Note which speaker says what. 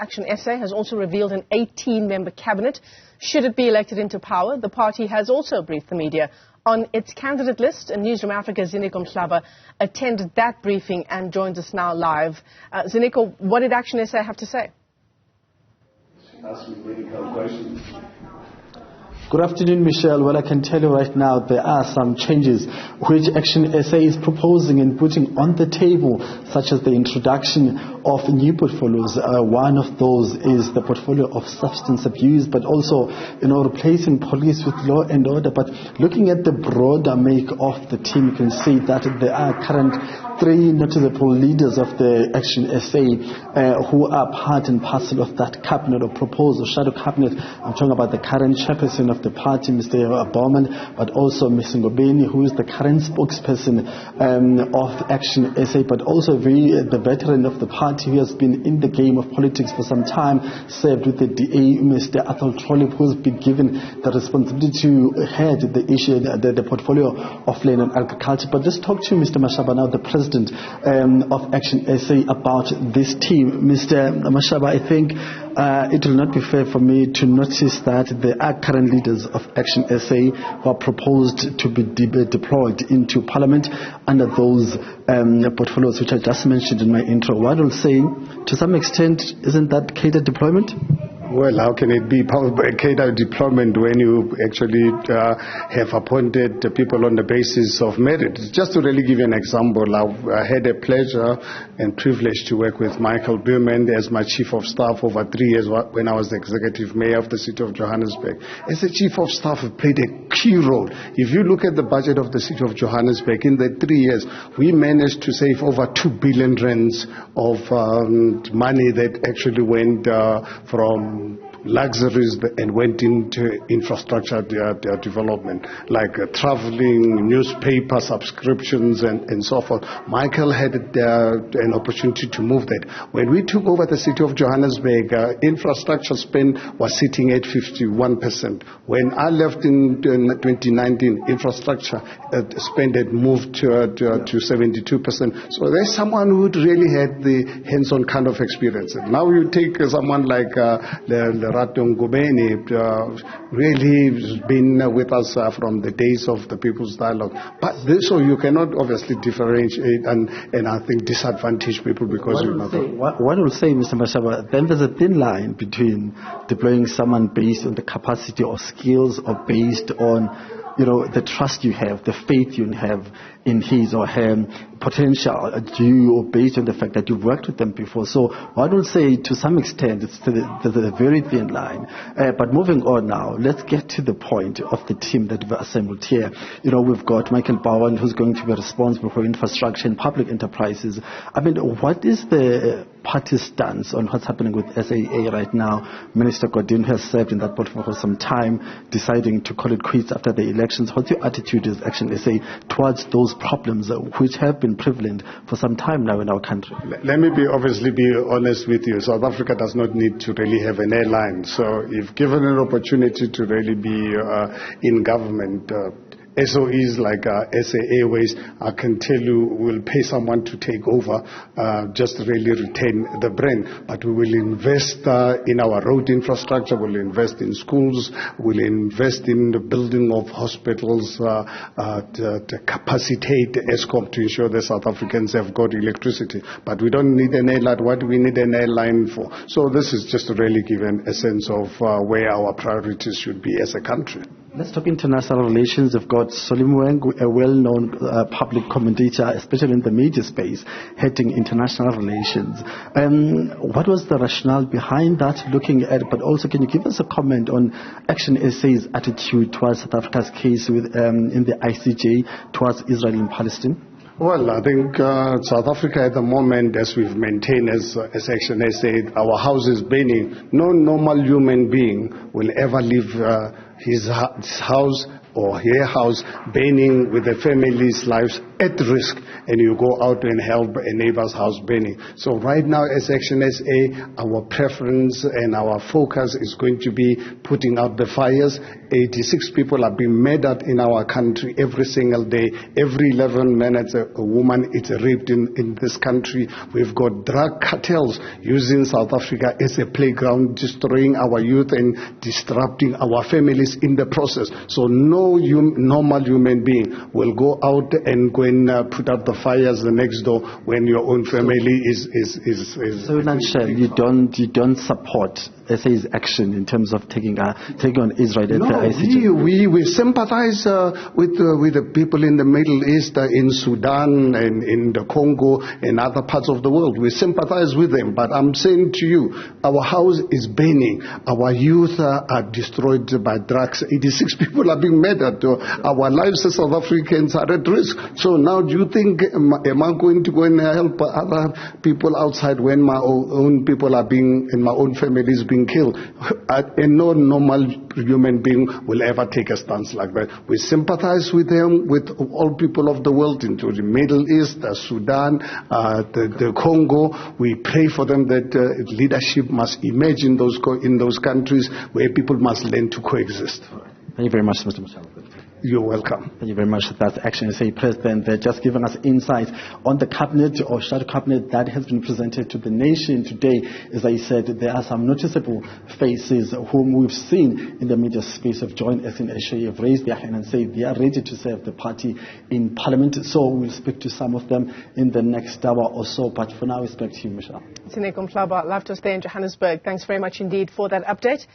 Speaker 1: ActionSA has also revealed an 18-member cabinet. Should it be elected into power, the party has also briefed the media on its candidate list. And Newzroom Afrika's Zineco attended that briefing and joins us now live. Zineco, what did ActionSA have to say?
Speaker 2: Ask me medical questions.
Speaker 3: Good afternoon, Michelle. Well, I can tell you right now there are some changes which ActionSA is proposing and putting on the table, such as the introduction of new portfolios. One of those is the portfolio of substance abuse, but also, replacing police with law and order. But looking at the broader make of the team, you can see that there are current 3 notable leaders of the ActionSA who are part and parcel of that cabinet or proposal, shadow cabinet. I'm talking about the current chairperson of the party, Mr. Bowman, but also Ms. Ngobeni, who is the current spokesperson of ActionSA, but also the veteran of the party who has been in the game of politics for some time, served with the DA, Mr. Athol Trollip, who has been given the responsibility to head the issue, the portfolio of land and agriculture. But let's talk to Mr. Mashaba now, the president of ActionSA, about this team. Mr. Mashaba, I think it will not be fair for me to notice that there are current leaders of ActionSA who are proposed to be deployed into Parliament under those portfolios which I just mentioned in my intro. What I will say, to some extent, isn't that catered deployment?
Speaker 2: Well, how can it be catered deployment when you actually have appointed people on the basis of merit? Just to really give you an example, I had a pleasure and privilege to work with Michael Buurman as my chief of staff over 3 years when I was the executive mayor of the city of Johannesburg. As a chief of staff, he played a key role. If you look at the budget of the city of Johannesburg, in the 3 years, we managed to save over 2 billion rands of money that actually went from luxuries and went into infrastructure development, like traveling, newspaper subscriptions, and so forth. Michael had an opportunity to move that. When we took over the city of Johannesburg, infrastructure spend was sitting at 51%. When I left in 2019, infrastructure spend had moved to 72%. So there's someone who really had the hands-on kind of experience. Now you take someone like Lerato Ngobeni, really has been with us from the days of the People's Dialogue. But so you cannot obviously differentiate and I think disadvantage people because
Speaker 3: One will say, Mr. Mashaba, then there's a thin line between deploying someone based on the capacity or skills or based on the trust you have, the faith you have in his or her potential, due or based on the fact that you've worked with them before. So I would say to some extent there's a very thin line. But moving on now, let's get to the point of the team that we've assembled here. We've got Michael Bowen, who's going to be responsible for infrastructure and public enterprises. I mean, what is the party's stance on what's happening with SAA right now? Minister Godin has served in that portfolio for some time, deciding to call it quits after the elections. What's your attitude as ActionSA towards those problems which have been prevalent for some time now in our country?
Speaker 2: Let me obviously be honest with you. South Africa does not need to really have an airline. So if given an opportunity to really be in government, SOEs like SA Airways, I can tell you, will pay someone to take over just to really retain the brand. But we will invest in our road infrastructure, we'll invest in schools, we'll invest in the building of hospitals, to capacitate ESCOM to ensure that South Africans have got electricity. But we don't need an airline. What do we need an airline for? So this is just to really give a sense of where our priorities should be as a country.
Speaker 3: Let's talk international relations. We've got Solim Weng, a well-known public commentator, especially in the media space, heading international relations. What was the rationale behind that, looking at, but also can you give us a comment on ActionSA's attitude towards South Africa's case with in the ICJ towards Israel and Palestine?
Speaker 2: Well, I think South Africa at the moment, as we've maintained as ActionSA, our house is burning. No normal human being will ever leave his house or her house burning with the family's lives at risk, and you go out and help a neighbor's house burning. So right now, as ActionSA, our preference and our focus is going to be putting out the fires. 86 people are being murdered in our country every single day. Every 11 minutes, a woman is raped in this country. We've got drug cartels using South Africa as a playground, destroying our youth and disrupting our families in the process. So no normal human being will go out and go and put out the fires the next door when your own family is.
Speaker 3: So in a nutshell, you don't support SA's action in terms of taking on Israel at the ICJ?
Speaker 2: We sympathize with the people in the Middle East, in Sudan and in the Congo and other parts of the world. We sympathize with them. But I'm saying to you, our house is burning. Our youth are destroyed by drugs. 86 people are being murdered. Our lives as South Africans are at risk. So now do you think, am I going to go and help other people outside when my own people are being, and my own family is being killed? And no normal human being will ever take a stance like that. We sympathize with them, with all people of the world, into the Middle East, Sudan, the Congo. We pray for them that leadership must emerge in those countries where people must learn to coexist.
Speaker 3: Thank you very much, Mr. Mashal.
Speaker 2: You're welcome.
Speaker 3: Thank you very much. That's ActionSA President. They're just giving us insights on the cabinet or shadow cabinet that has been presented to the nation today. As I said, there are some noticeable faces whom we've seen in the media space have joined ActionSA, have raised their hand and say they are ready to serve the party in Parliament. So we'll speak to some of them in the next hour or so. But for now, we speak to you, Michelle.
Speaker 1: Newzroom Afrika, live to stay in Johannesburg. Thanks very much indeed for that update.